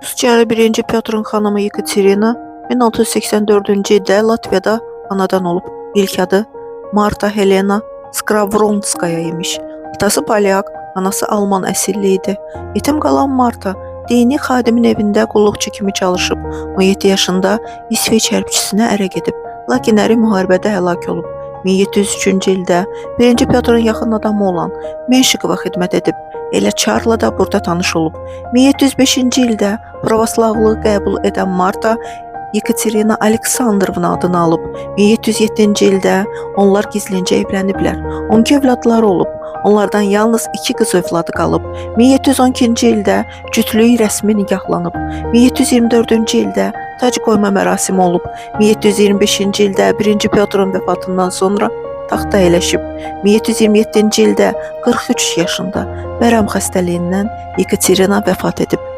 Rusçalı 1-ci Pyotrun xanımı Yekaterina 1684-cü ildə Latviyada anadan olub. İlk adı Marta Helena Skravronskaya imiş. Atası polyak, anası Alman əsilli idi. Yetim qalan Marta dini xadimin evində qulluqçu kimi çalışıb. 17 yaşında İsveç hərbçisinə ərə gedib. Lakin əri müharibədə həlak olub. 1703-cü ildə 1-ci Pyotrun yaxın adamı olan Menşikova xidmət edib. Elə Çarla da burada tanış olub. 1705-ci ildə pravoslavlığı qəbul edən Marta Yekaterina Aleksandrovna adını alıb. 1707-ci ildə onlar gizlincə evləniblər. 12 övladları olub. Onlardan yalnız 2 qız övladı qalıb. 1712-ci ildə cütlük rəsmi nikahlanıb. 1724-cü ildə tac qoyma mərasimi olub. 1725-ci ildə 1-ci Pyotrun vəfatından sonra taxta əyləşib. 1727-ci ildə 43 yaşında vərəm xəstəliyindən Yekaterina vəfat edib.